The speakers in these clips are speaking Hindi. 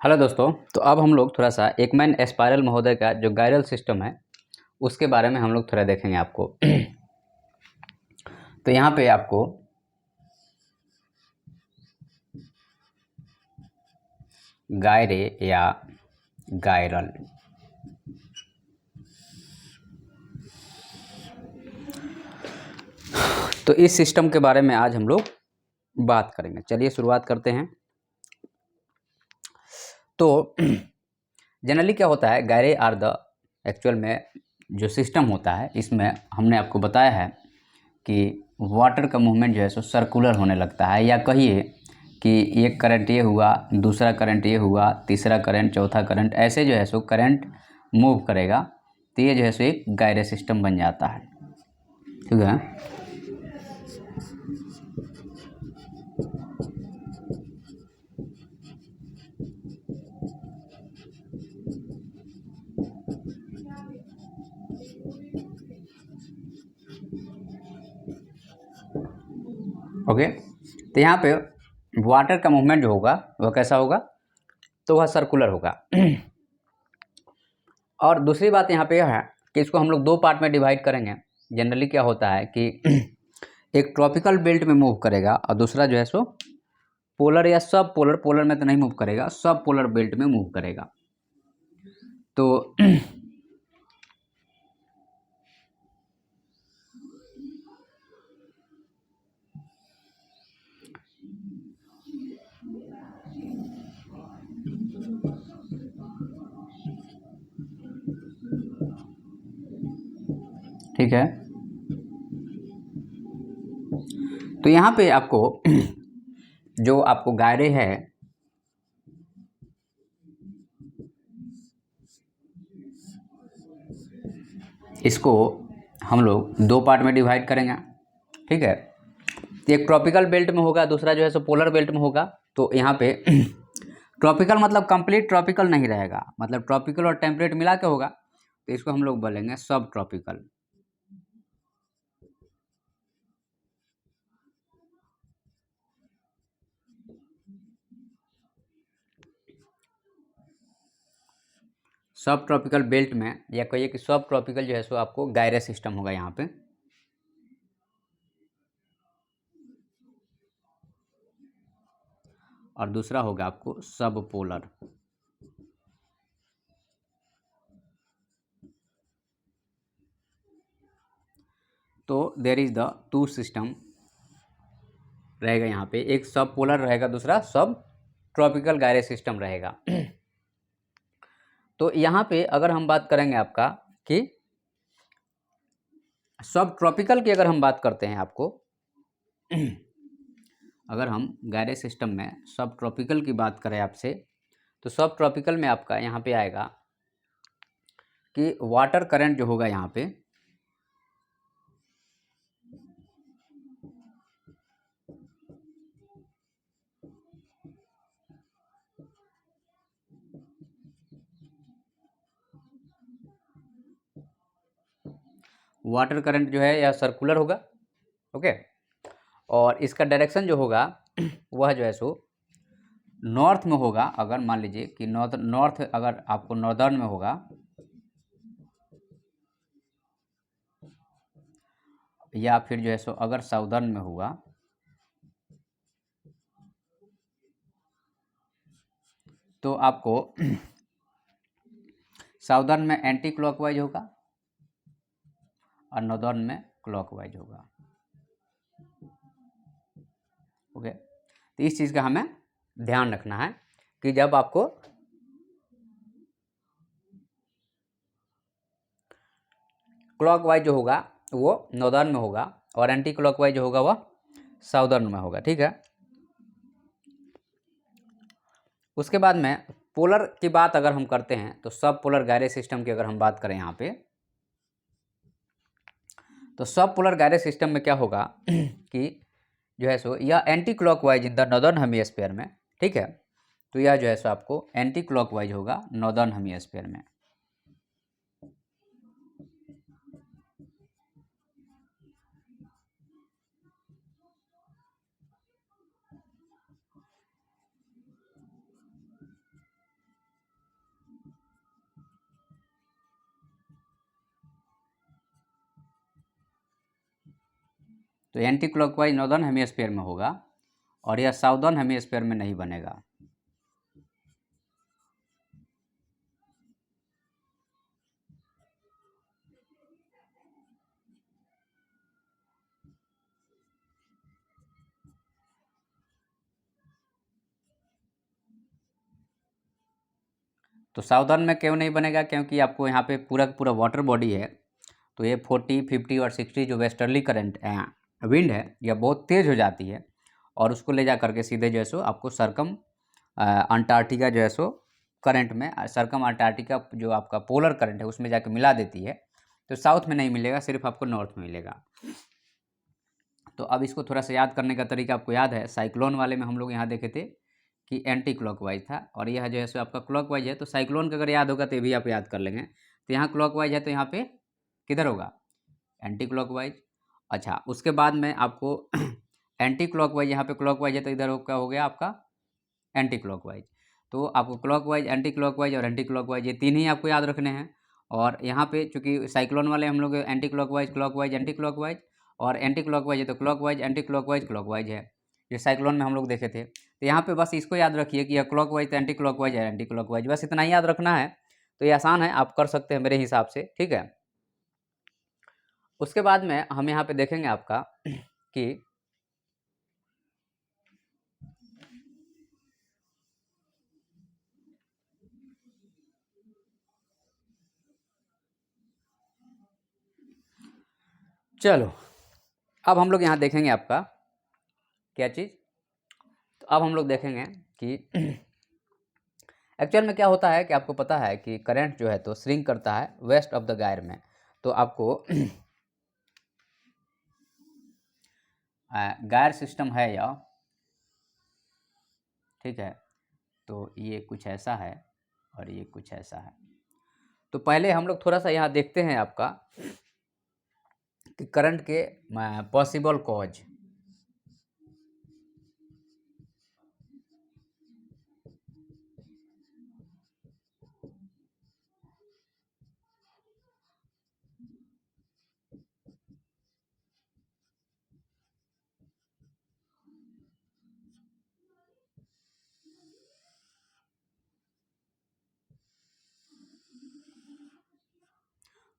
हेलो दोस्तों। तो अब हम लोग थोड़ा सा एकमैन एस्पायरल महोदय का जो गायरल सिस्टम है उसके बारे में हम लोग थोड़ा देखेंगे आपको। तो यहाँ पे आपको गायरे या गायरल, तो इस सिस्टम के बारे में आज हम लोग बात करेंगे। चलिए शुरुआत करते हैं। तो जनरली क्या होता है, गायरे आर द एक्चुअल में जो सिस्टम होता है इसमें हमने आपको बताया है कि वाटर का मूवमेंट जो है सो सर्कुलर होने लगता है, या कहिए कि एक करंट ये हुआ, दूसरा करंट ये हुआ, तीसरा करंट, चौथा करंट, ऐसे जो है सो करंट मूव करेगा। तो ये जो है सो एक गायरे सिस्टम बन जाता है। ठीक है। ओके। तो यहाँ पे वाटर का मूवमेंट जो होगा वह कैसा होगा, तो वह सर्कुलर होगा। और दूसरी बात यहाँ पे यह है कि इसको हम लोग दो पार्ट में डिवाइड करेंगे। जनरली क्या होता है कि एक ट्रॉपिकल बेल्ट में मूव करेगा और दूसरा जो है सो पोलर या सब पोलर, पोलर में तो नहीं मूव करेगा, सब पोलर बेल्ट में मूव करेगा। तो ठीक है। तो यहाँ पे आपको जो आपको गायरे है इसको हम लोग दो पार्ट में डिवाइड करेंगे। ठीक है। एक ट्रॉपिकल बेल्ट में होगा, दूसरा जो है सो पोलर बेल्ट में होगा। तो यहाँ पे ट्रॉपिकल मतलब कंप्लीट ट्रॉपिकल नहीं रहेगा, मतलब ट्रॉपिकल और टेम्परेट मिला के होगा, तो इसको हम लोग बोलेंगे सब ट्रॉपिकल। सब ट्रॉपिकल बेल्ट में, या कहिए कि सब ट्रॉपिकल जो है सो आपको गायरे सिस्टम होगा यहाँ पे। और दूसरा होगा आपको सब पोलर। तो there is the two system रहेगा यहाँ पे, एक सब पोलर रहेगा, दूसरा सब ट्रॉपिकल गायरे सिस्टम रहेगा। तो यहाँ पे अगर हम बात करेंगे आपका कि सब ट्रॉपिकल की अगर हम बात करते हैं आपको, अगर हम गायरे सिस्टम में सब ट्रॉपिकल की बात करें आपसे, तो सब ट्रॉपिकल में आपका यहाँ पे आएगा कि वाटर करंट जो होगा यहाँ पे वाटर करंट जो है यह सर्कुलर होगा। ओके। और इसका डायरेक्शन जो होगा वह जो है सो नॉर्थ में होगा। अगर मान लीजिए कि नॉर्थ अगर आपको नॉर्दर्न में होगा, या फिर जो है सो अगर साउदर्न में होगा, तो आपको साउदर्न में एंटी क्लॉकवाइज होगा और नॉर्दर्न में क्लॉकवाइज होगा। ओके। तो इस चीज़ का हमें ध्यान रखना है कि जब आपको क्लॉकवाइज जो होगा वो नॉर्दर्न में होगा और एंटी क्लॉकवाइज जो होगा वह साउदर्न में होगा। ठीक है। उसके बाद में पोलर की बात अगर हम करते हैं, तो सब पोलर गायरे सिस्टम की अगर हम बात करें यहाँ पे, तो सब पोलर गायरे सिस्टम में क्या होगा कि जो है सो यह anti clockwise in the northern hemisphere में। ठीक है। तो यह जो है सो आपको एंटी क्लॉकवाइज होगा नॉर्दर्न हेमिस्फीयर में। तो एंटी क्लॉकवाइज नॉर्दर्न हेमिस्फीयर में होगा और यह साउदर्न हेमिस्फीयर में नहीं बनेगा। तो साउदर्न में क्यों नहीं बनेगा? क्योंकि आपको यहाँ पे पूरा पूरा वाटर बॉडी है, तो ये 40, 50 और 60 जो वेस्टर्ली करंट विंड है यह बहुत तेज़ हो जाती है और उसको ले जा करके सीधे जो है सो आपको सरकम अंटार्कटिका जो है सो करंट में, सरकम अंटार्कटिका जो आपका पोलर करंट है उसमें जाके मिला देती है। तो साउथ में नहीं मिलेगा, सिर्फ आपको नॉर्थ में मिलेगा। तो अब इसको थोड़ा सा याद करने का तरीका आपको याद है, साइक्लोन वाले में हम लोग यहाँ देखे थे कि एंटी क्लॉकवाइज था और यह जो है सो आपका क्लॉकवाइज है। तो साइक्लोन का अगर याद होगा तो ये भी आप याद कर लेंगे। तो यहाँ क्लॉकवाइज है तो यहाँ पे किधर होगा? Anti clockwise. अच्छा, उसके बाद में आपको एंटी क्लॉकवाइज, यहाँ पे क्लॉकवाइज है तो इधर क्या हो गया आपका? Anti clockwise. तो आपको क्लॉकवाइज, एंटी क्लॉकवाइज और एंटी क्लॉकवाइज ये तीन ही आपको याद रखने हैं। और यहाँ पे चूंकि साइक्लोन वाले हम लोग anti clockwise, clockwise, anti clockwise और एंटी क्लॉकवाइज है तो क्लॉकवाइज, एंटी क्लॉकवाइज, क्लॉकवाइज है, ये साइक्लोन में हम लोग देखे थे। तो यहाँ पे बस इसको याद रखिए कि यह क्लॉकवाइज तो एंटी क्लॉकवाइज है, एंटी क्लॉकवाइज, बस इतना ही याद रखना है। तो ये आसान है, आप कर सकते हैं मेरे हिसाब से, ठीक है। उसके बाद में हम यहाँ पे देखेंगे आपका कि चलो अब हम लोग यहाँ देखेंगे आपका क्या चीज़। तो अब हम लोग देखेंगे कि एक्चुअल में क्या होता है कि आपको पता है कि करंट जो है तो श्रिंक करता है वेस्ट ऑफ द गायर में। तो आपको गायर सिस्टम है या, ठीक है, तो ये कुछ ऐसा है और ये कुछ ऐसा है। तो पहले हम लोग थोड़ा सा यहाँ देखते हैं आपका कि करंट के possible cause.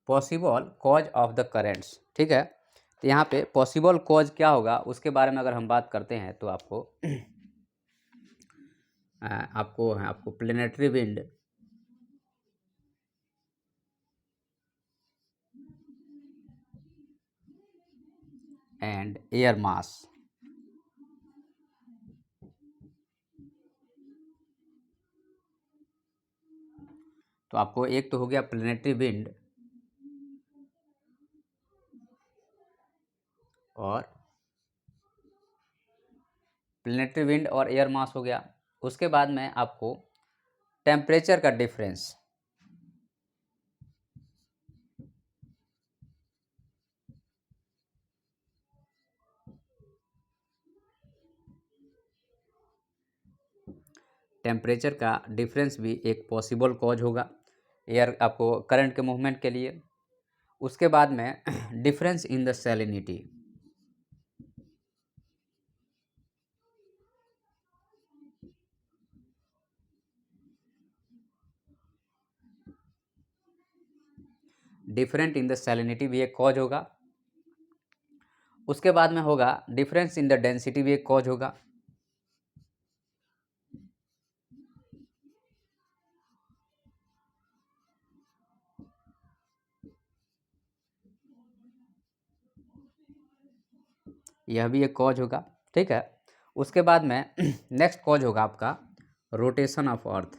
Possible cause of the currents, ठीक है। तो यहाँ पे पॉसिबल कॉज क्या होगा उसके बारे में अगर हम बात करते हैं तो आपको आपको planetary wind and air mass, तो आपको एक तो हो गया प्लेनेटरी विंड और प्लेनेटरी विंड और एयर मास हो गया। उसके बाद में आपको टेम्परेचर का डिफरेंस, टेम्परेचर का डिफरेंस भी एक पॉसिबल कॉज होगा एयर आपको करंट के मूवमेंट के लिए। उसके बाद में difference in the salinity, different in the salinity भी एक कॉज होगा। उसके बाद में होगा डिफरेंस इन द डेंसिटी भी एक कॉज होगा। यह भी एक कॉज होगा, ठीक है। उसके बाद में नेक्स्ट कॉज होगा आपका rotation of earth,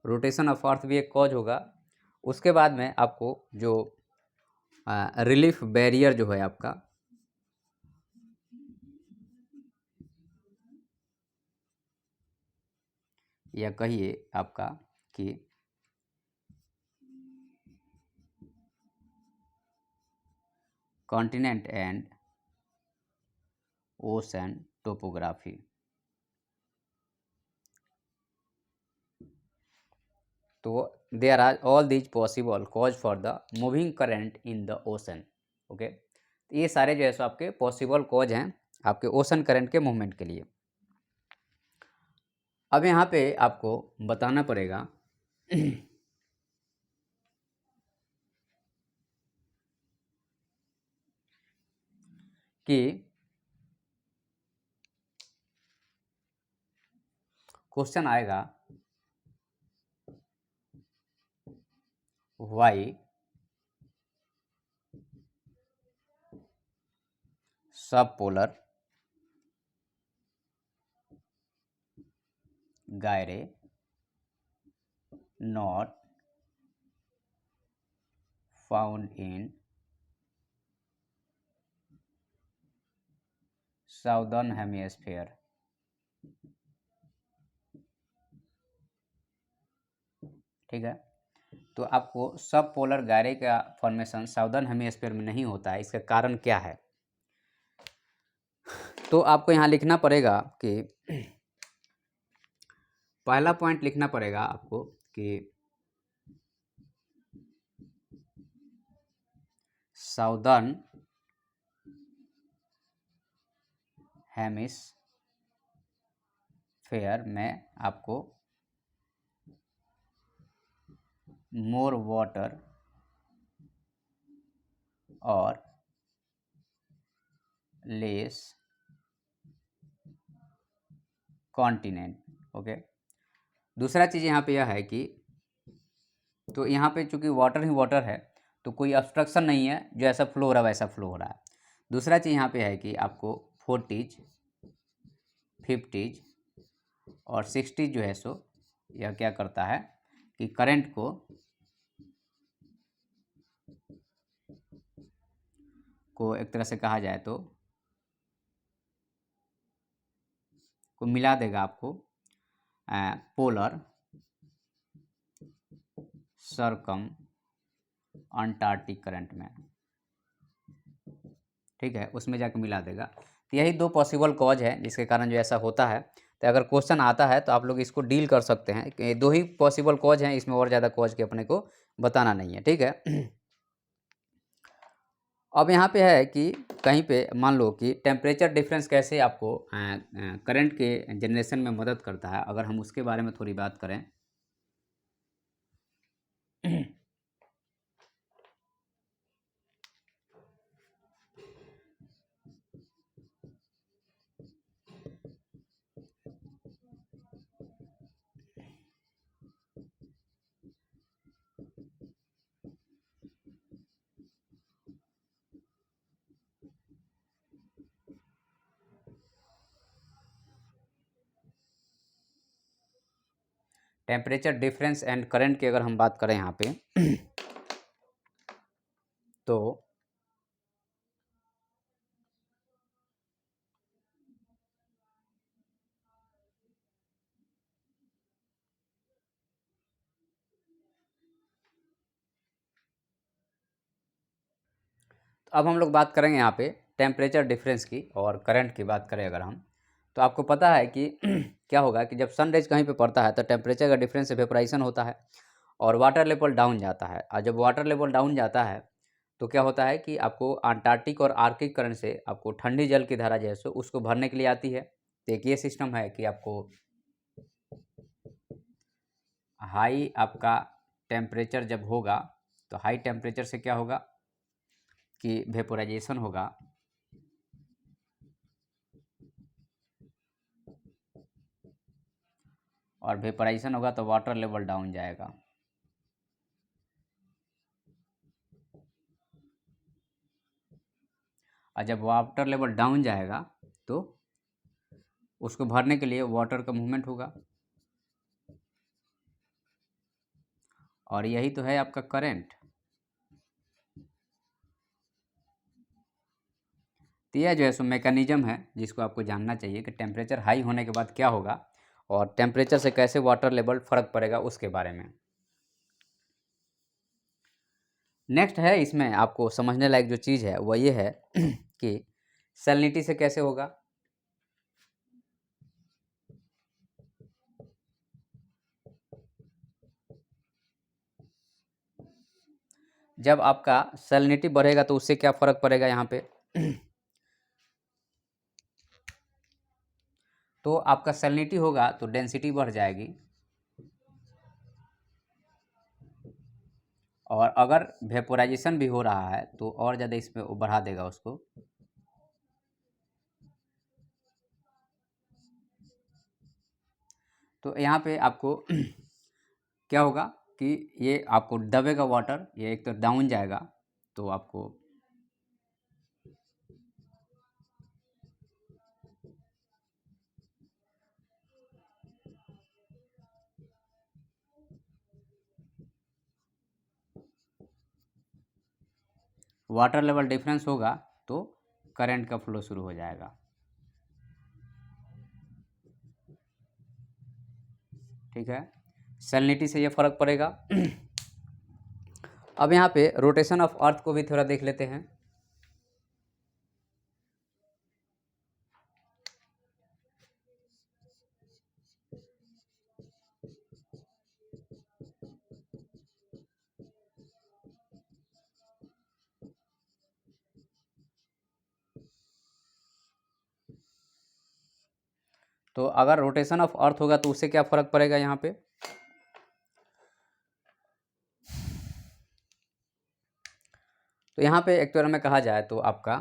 rotation of earth भी एक कॉज होगा। उसके बाद में आपको जो रिलीफ बैरियर जो है आपका, या कहिए आपका कि कॉन्टिनेंट एंड ओशन टोपोग्राफी, तो there are all these possible cause for the moving current in the ocean. Okay, तो ये सारे जो है सो आपके पॉसिबल कॉज हैं आपके ओशन करंट के मूवमेंट के लिए। अब यहाँ पे आपको बताना पड़ेगा कि क्वेश्चन आएगा वाई सब polar gyre not found in southern hemisphere। ठीक है, तो आपको सब पोलर गायरे का फॉर्मेशन साउदर्न हेमिस्फीयर में नहीं होता है, इसका कारण क्या है? तो आपको यहाँ लिखना पड़ेगा कि पहला पॉइंट लिखना पड़ेगा आपको कि साउदर्न हेमिस्फीयर में आपको मोर वाटर और लेस कॉन्टिनेंट। ओके, दूसरा चीज़ यहाँ पे यह है कि तो यहाँ पे चूंकि वाटर ही वाटर है तो कोई ऑब्स्ट्रक्शन नहीं है, जो ऐसा फ्लो हो रहा है वैसा फ्लो हो रहा है। दूसरा चीज़ यहाँ पे है कि आपको 40s 50s और 60s जो है सो यह क्या करता है कि करंट को एक तरह से कहा जाए तो को मिला देगा आपको पोलर सरकम अंटार्कटिक करंट में। ठीक है, उसमें जाके मिला देगा। तो यही दो पॉसिबल कॉज है जिसके कारण जो ऐसा होता है। तो अगर क्वेश्चन आता है तो आप लोग इसको डील कर सकते हैं कि दो ही पॉसिबल कॉज हैं, इसमें और ज़्यादा कॉज के अपने को बताना नहीं है। ठीक है, अब यहाँ पे है कि कहीं पे मान लो कि टेम्परेचर डिफरेंस कैसे आपको करंट के जनरेशन में मदद करता है, अगर हम उसके बारे में थोड़ी बात करें। टेम्परेचर डिफरेंस एंड करंट की अगर हम बात करें यहाँ पे तो अब हम लोग बात करेंगे यहाँ पे टेम्परेचर डिफरेंस की और करंट की बात करें अगर हम, तो आपको पता है कि क्या होगा कि जब सन रेज कहीं पे पड़ता है तो टेम्परेचर का डिफरेंस से वेपोराइजेशन होता है और वाटर लेवल डाउन जाता है। और जब वाटर लेवल डाउन जाता है तो क्या होता है कि आपको अंटार्कटिक और आर्कटिक करंट से आपको ठंडी जल की धारा जैसे उसको भरने के लिए आती है। तो एक ये सिस्टम है कि आपको हाई आपका टेम्परेचर जब होगा तो हाई टेम्परेचर से क्या होगा कि वेपोराइजेशन होगा और वेपोराइजेशन होगा तो वाटर लेवल डाउन जाएगा। और जब वाटर लेवल डाउन जाएगा तो उसको भरने के लिए वाटर का मूवमेंट होगा और यही तो है आपका करंट। तो यह जो है सो मैकेनिज्म है जिसको आपको जानना चाहिए कि टेम्परेचर हाई होने के बाद क्या होगा और टेम्परेचर से कैसे वाटर लेवल फ़र्क पड़ेगा उसके बारे में। नेक्स्ट है इसमें आपको समझने लायक जो चीज़ है वह ये है कि सैलिनिटी से कैसे होगा। जब आपका सैलिनिटी बढ़ेगा तो उससे क्या फ़र्क पड़ेगा यहाँ पे तो आपका सैलिनिटी होगा तो डेंसिटी बढ़ जाएगी, और अगर वेपोराइजेशन भी हो रहा है तो और ज़्यादा इसमें वो बढ़ा देगा उसको। तो यहाँ पे आपको क्या होगा कि ये आपको दबेगा वाटर, ये एक तो डाउन जाएगा, तो आपको वाटर लेवल डिफरेंस होगा तो करंट का फ्लो शुरू हो जाएगा। ठीक है, सैलिनिटी से ये फ़र्क पड़ेगा। अब यहाँ पे रोटेशन ऑफ अर्थ को भी थोड़ा देख लेते हैं। तो अगर रोटेशन ऑफ अर्थ होगा तो उससे क्या फ़र्क पड़ेगा यहाँ पे तो यहाँ पे एक्चुअल में कहा जाए तो आपका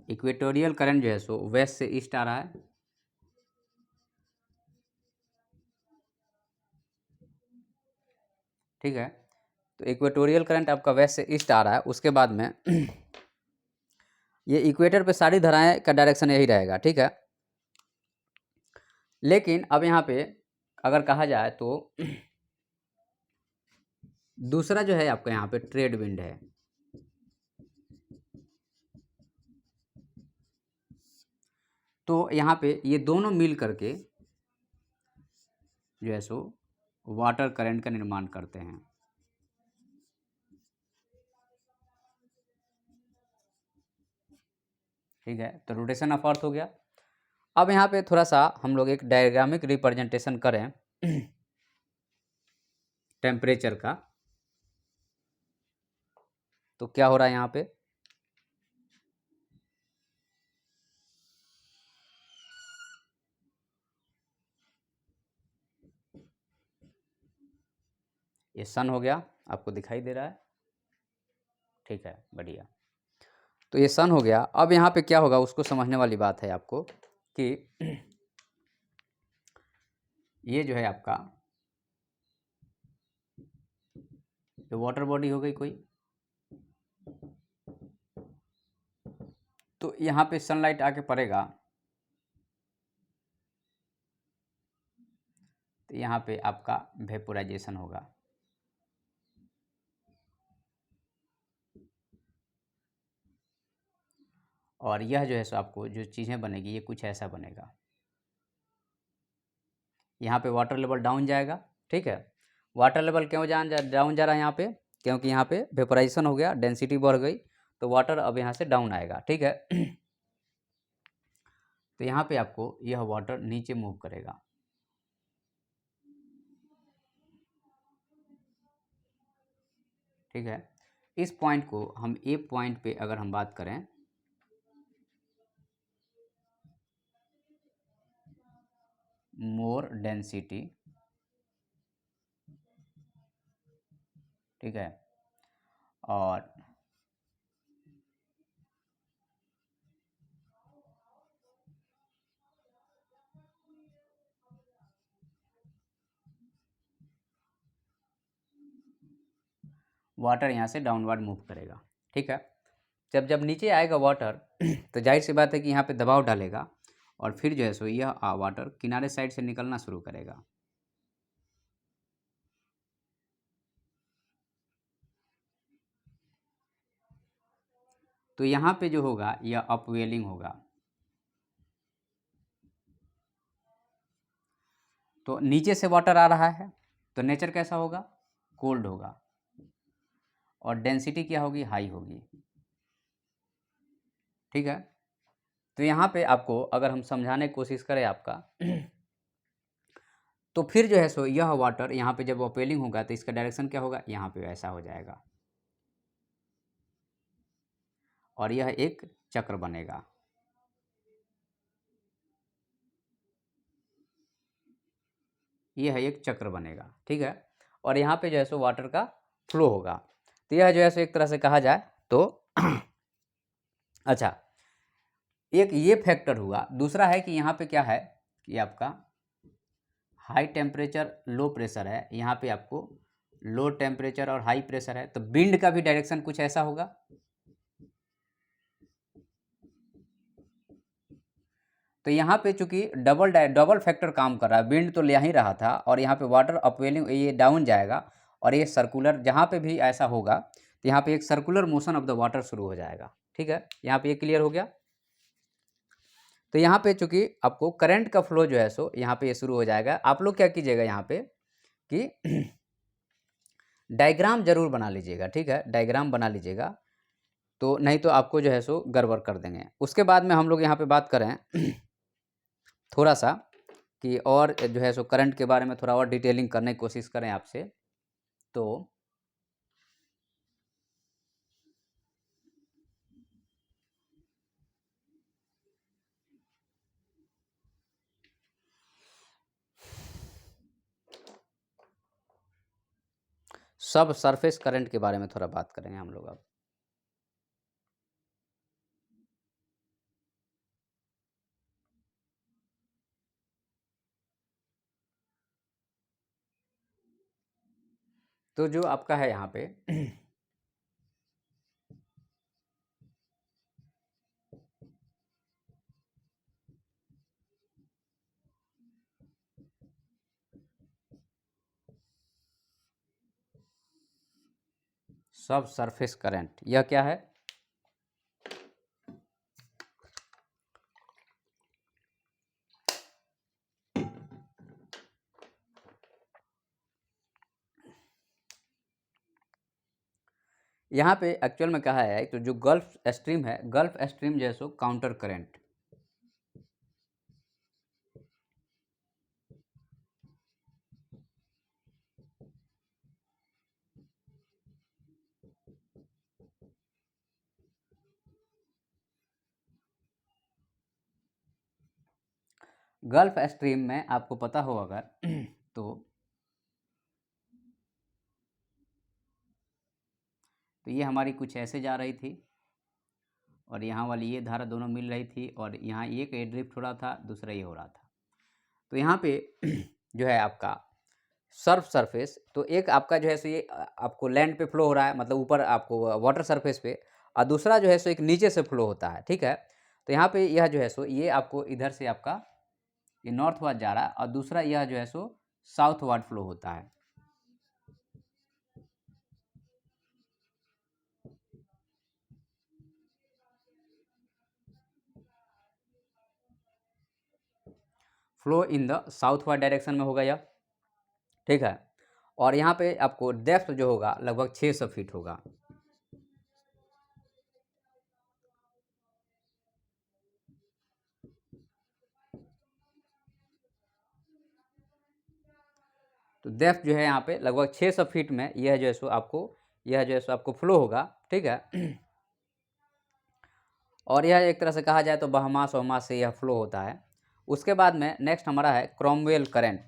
इक्वेटोरियल करंट जो है सो वेस्ट से ईस्ट आ रहा है। ठीक है, तो इक्वेटोरियल करंट आपका वेस्ट से ईस्ट आ रहा है। उसके बाद में ये इक्वेटर पे सारी धाराएं का डायरेक्शन यही रहेगा। ठीक है, लेकिन अब यहाँ पे अगर कहा जाए तो दूसरा जो है आपका यहाँ पे ट्रेड विंड है। तो यहाँ पे ये दोनों मिल करके जो है सो वाटर करंट का निर्माण करते हैं। ठीक है, तो रोटेशन ऑफ अर्थ हो गया। अब यहाँ पे थोड़ा सा हम लोग एक डायग्रामिक रिप्रेजेंटेशन करें टेम्परेचर का, तो क्या हो रहा है यहाँ पे ये सन हो गया, आपको दिखाई दे रहा है। ठीक है, बढ़िया। तो ये सन हो गया। अब यहाँ पे क्या होगा उसको समझने वाली बात है आपको कि ये जो है आपका ये वाटर बॉडी हो गई कोई, तो यहाँ पे सनलाइट आके पड़ेगा तो यहाँ पे आपका वेपोराइजेशन होगा। और यह जो है सो आपको जो चीज़ें बनेगी ये कुछ ऐसा बनेगा। यहाँ पे वाटर लेवल डाउन जाएगा। ठीक है, वाटर लेवल क्यों डाउन जा रहा है यहाँ पे, क्योंकि यहाँ पे वेपोराइजेशन हो गया, डेंसिटी बढ़ गई, तो वाटर अब यहाँ से डाउन आएगा। ठीक है तो यहाँ पे आपको यह वाटर नीचे मूव करेगा। ठीक है, इस पॉइंट को हम ए पॉइंट पे अगर हम बात करें मोर डेंसिटी, ठीक है, और वाटर यहाँ से डाउनवर्ड मूव करेगा। ठीक है, जब जब नीचे आएगा वाटर तो जाहिर सी बात है कि यहाँ पे दबाव डालेगा और फिर जो है सो यह वाटर किनारे साइड से निकलना शुरू करेगा। तो यहाँ पे जो होगा यह अपवेलिंग होगा। तो नीचे से वाटर आ रहा है तो नेचर कैसा होगा, कोल्ड होगा, और डेंसिटी क्या होगी, हाई होगी। ठीक है, तो यहाँ पे आपको अगर हम समझाने की कोशिश करें आपका तो फिर जो है सो यह वाटर यहाँ पे जब ऑपेलिंग होगा तो इसका डायरेक्शन क्या होगा, यहाँ पे ऐसा हो जाएगा और यह एक चक्र बनेगा। यह एक चक्र बनेगा, ठीक है। और यहाँ पे जो है सो वाटर का फ्लो होगा। तो यह जो है सो एक तरह से कहा जाए तो अच्छा, एक ये फैक्टर हुआ। दूसरा है कि यहाँ पे क्या है कि आपका हाई टेम्परेचर लो प्रेशर है, यहाँ पे आपको लो टेम्परेचर और हाई प्रेशर है, तो विंड का भी डायरेक्शन कुछ ऐसा होगा। तो यहाँ पे चूंकि डबल फैक्टर काम कर रहा है, विंड तो ले ही रहा था और यहाँ पे वाटर अपवेलिंग ये डाउन जाएगा और ये सर्कुलर जहाँ पे भी ऐसा होगा तो यहाँ पे एक circular motion of the water शुरू हो जाएगा, ठीक है। यहाँ पे ये क्लियर हो गया। तो यहाँ पे चूंकि आपको करंट का फ्लो जो है सो यहाँ पे ये शुरू हो जाएगा। आप लोग क्या कीजिएगा यहाँ पे कि डायग्राम जरूर बना लीजिएगा, ठीक है, डायग्राम बना लीजिएगा, तो नहीं तो आपको जो है सो गड़बड़ कर देंगे। उसके बाद में हम लोग यहाँ पे बात करें थोड़ा सा कि और जो है सो करंट के बारे में थोड़ा और डिटेलिंग करने की कोशिश करें आपसे। तो सब सरफेस करंट के बारे में थोड़ा बात करेंगे हम लोग अब। तो जो आपका है यहाँ पे सब सरफेस करंट, यह क्या है, यहाँ पे एक्चुअल में कहा है तो जो गल्फ स्ट्रीम है, गल्फ स्ट्रीम जो है सो काउंटर करंट, गल्फ स्ट्रीम में आपको पता हो अगर तो ये हमारी कुछ ऐसे जा रही थी और यहाँ वाली ये धारा दोनों मिल रही थी और यहाँ एक ड्रिफ्ट हो रहा था, दूसरा ये हो रहा था। तो यहाँ पे जो है आपका सर्फ सरफेस, तो एक आपका जो है सो ये आपको लैंड पे फ्लो हो रहा है, मतलब ऊपर आपको वाटर सरफेस पे, और दूसरा जो है सो एक नीचे से फ्लो होता है, ठीक है। तो यहाँ पे यह जो है सो ये आपको इधर से आपका ये नॉर्थ वार्ड जा रहा है और दूसरा यह जो है सो साउथ वार्ड फ्लो होता है। Flow in the south ward direction में होगा यह, ठीक है। और यहाँ पे आपको डेप्थ जो होगा लगभग 600 फीट होगा। तो डेप्थ जो है यहाँ पे लगभग 600 फीट में यह जो है सो आपको यह जो है सो आपको फ्लो होगा, ठीक है। और यह एक तरह से कहा जाए तो बहमास वहमास से यह फ्लो होता है। उसके बाद में नेक्स्ट हमारा है क्रॉमवेल करंट।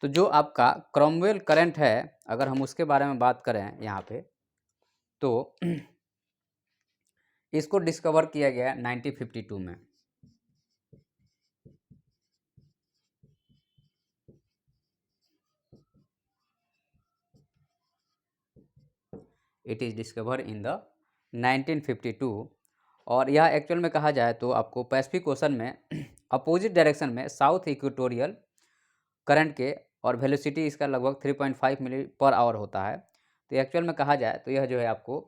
तो जो आपका क्रॉमवेल करंट है, अगर हम उसके बारे में बात करें यहाँ पे, तो इसको डिस्कवर किया गया 1952 में। It is discover in the 1952। और यह एक्चुअल में कहा जाए तो आपको पैसिफिक ओशन में अपोजिट डायरेक्शन में साउथ इक्वेटोरियल करंट के और वेलोसिटी इसका लगभग 3.5 मील पर आवर होता है। तो एक्चुअल में कहा जाए तो यह जो है आपको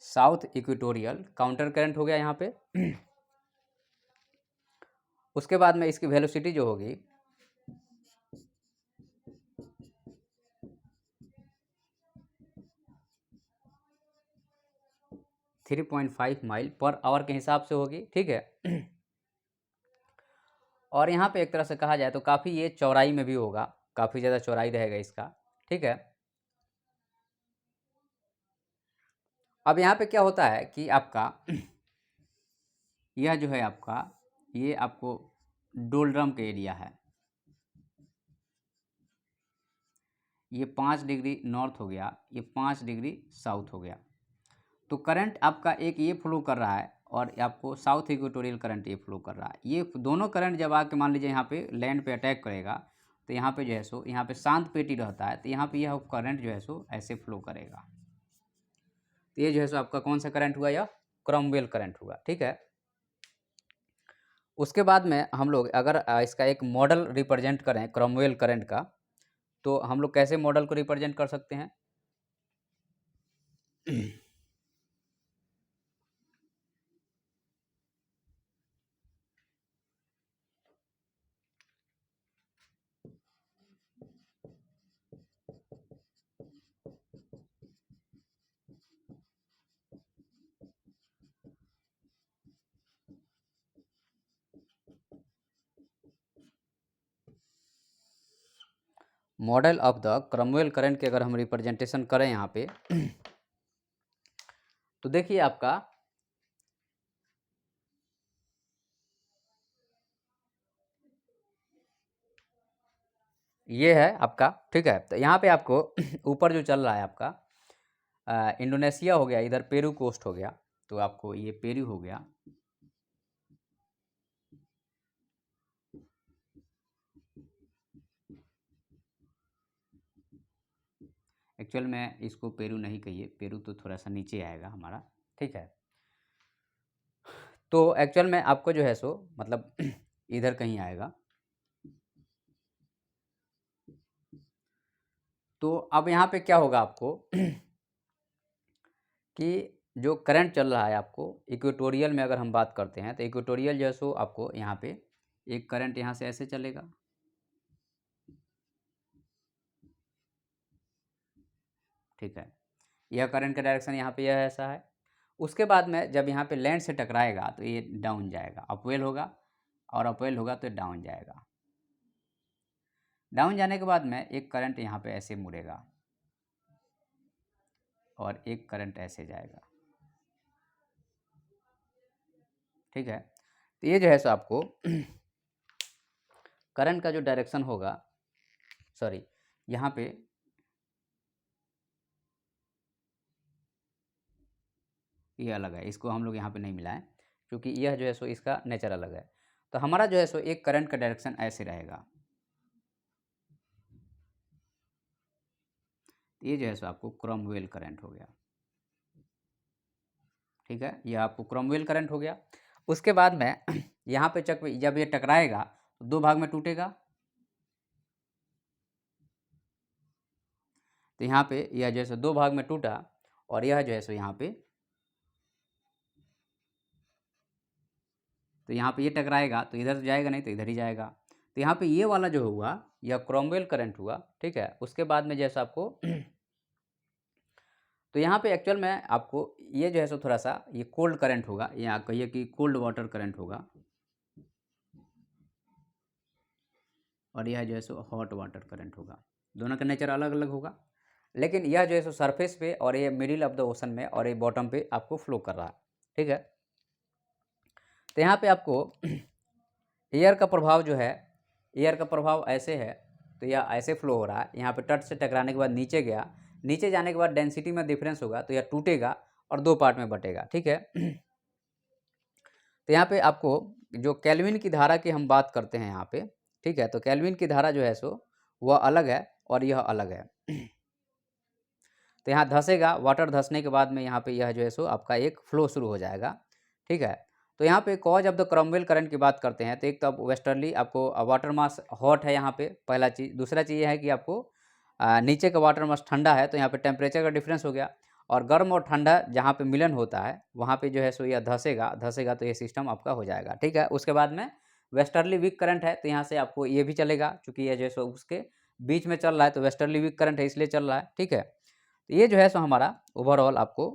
साउथ इक्वेटोरियल काउंटर करंट हो गया यहाँ पे। उसके बाद में इसकी वेलोसिटी जो होगी 3.5 माइल पर आवर के हिसाब से होगी, ठीक है। और यहाँ पे एक तरह से कहा जाए तो काफ़ी ये चौड़ाई में भी होगा, काफ़ी ज़्यादा चौड़ाई रहेगा इसका, ठीक है। अब यहाँ पे क्या होता है कि आपका यह जो है आपका ये आपको डोलड्रम के एरिया है, ये 5 डिग्री नॉर्थ हो गया, ये 5 डिग्री साउथ हो गया। तो करंट आपका एक ये फ्लो कर रहा है और आपको साउथ इक्वेटोरियल करंट ये फ्लो कर रहा है। ये दोनों करंट जब आके मान लीजिए यहाँ पे लैंड पे अटैक करेगा तो यहाँ पे जो है सो यहाँ पे शांत पेटी रहता है, तो यहाँ पे यह करंट जो है सो ऐसे फ्लो करेगा। तो ये जो है सो आपका कौन सा करंट हुआ, यह क्रॉमवेल करंट हुआ, ठीक है। उसके बाद में हम लोग अगर इसका एक मॉडल रिप्रेजेंट करें क्रॉमवेल करंट का, तो हम लोग कैसे मॉडल को रिप्रेजेंट कर सकते हैं? Model of the Cromwell current के अगर हम रिप्रेजेंटेशन करें यहाँ पे तो देखिए आपका ये है आपका, ठीक है। तो यहाँ पे आपको ऊपर जो चल रहा है आपका इंडोनेशिया हो गया, इधर पेरू कोस्ट हो गया, तो आपको ये पेरू हो गया, एक्चुअल में इसको पेरू नहीं कहिए, पेरू तो थोड़ा सा नीचे आएगा हमारा, ठीक है। तो एक्चुअल में आपको जो है सो मतलब इधर कहीं आएगा। तो अब यहाँ पे क्या होगा आपको कि जो करंट चल रहा है आपको इक्वेटोरियल में अगर हम बात करते हैं तो इक्वेटोरियल जो है सो आपको यहाँ पे एक करंट यहाँ से ऐसे चलेगा, ठीक है। यह करंट का डायरेक्शन यहाँ पे यह ऐसा है। उसके बाद में जब यहाँ पे लैंड से टकराएगा तो ये डाउन जाएगा, अपवेल होगा, और अपवेल होगा तो डाउन जाएगा। डाउन जाने के बाद में एक करंट यहाँ पे ऐसे मुड़ेगा और एक करंट ऐसे जाएगा, ठीक है। तो ये जो है सो आपको करंट का जो डायरेक्शन होगा, सॉरी यहाँ पे ये अलग है, इसको हम लोग यहाँ पे नहीं मिलाएं क्योंकि यह जो है सो इसका नेचर अलग है। तो हमारा जो है सो एक करंट का डायरेक्शन ऐसे रहेगा, ये जो है सो आपको क्रॉमवेल करंट हो गया, ठीक है। यह आपको क्रॉमवेल करंट हो गया। उसके बाद में यहाँ पे जब ये टकराएगा तो दो भाग में टूटेगा, तो यहाँ पे यह जो है सो दो भाग में टूटा और यह जो है सो यहाँ पे, तो यहाँ पे ये टकराएगा तो इधर जाएगा नहीं तो इधर ही जाएगा। तो यहाँ पे ये वाला जो हुआ यह क्रॉमवेल करंट हुआ, ठीक है। उसके बाद में जैसा आपको तो यहाँ पे एक्चुअल में आपको ये जो है सो थोड़ा सा ये कोल्ड करंट होगा, या कहिए कि कोल्ड वाटर करंट होगा, और यह जो है सो हॉट वाटर करंट होगा। दोनों का नेचर अलग अलग होगा, लेकिन यह जो है सो सरफेस पे और ये मिडिल ऑफ द ओशन में और ये बॉटम पे आपको फ्लो कर रहा है, ठीक है। तो यहाँ पे आपको एयर का प्रभाव जो है, एयर का प्रभाव ऐसे है, तो यह ऐसे फ्लो हो रहा है, यहाँ पे तट से टकराने के बाद नीचे गया, नीचे जाने के बाद डेंसिटी में डिफरेंस होगा तो यह टूटेगा और 2 पार्ट में बटेगा, ठीक है। तो यहाँ पे आपको जो केल्विन की धारा की हम बात करते हैं यहाँ पे, ठीक है, तो केल्विन की धारा जो है सो वह अलग है और यह अलग है। तो यहाँ धंसेगा, वाटर धंसने के बाद में यहाँ पे यह जो है सो आपका एक फ्लो शुरू हो जाएगा, ठीक है। तो यहाँ पे cause of the Cromwell current की बात करते हैं तो एक तो अब वेस्टर्ली आपको वाटर मास हॉट है यहाँ पे, पहला चीज़। दूसरा चीज़ यह है कि आपको नीचे का वाटर मास ठंडा है तो यहाँ पे टेम्परेचर का डिफरेंस हो गया, और गर्म और ठंडा जहाँ पे मिलन होता है वहाँ पे जो है सो यह धंसेगा तो ये सिस्टम आपका हो जाएगा, ठीक है। उसके बाद में वेस्टर्ली वीक करंट है तो यहाँ से आपको ये भी चलेगा, चूँकि यह जो है सो उसके बीच में चल रहा है तो वेस्टर्ली वीक करंट है इसलिए चल रहा है, ठीक है। तो ये जो है सो हमारा ओवरऑल आपको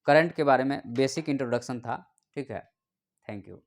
करंट के बारे में बेसिक इंट्रोडक्शन था, ठीक है। Thank you.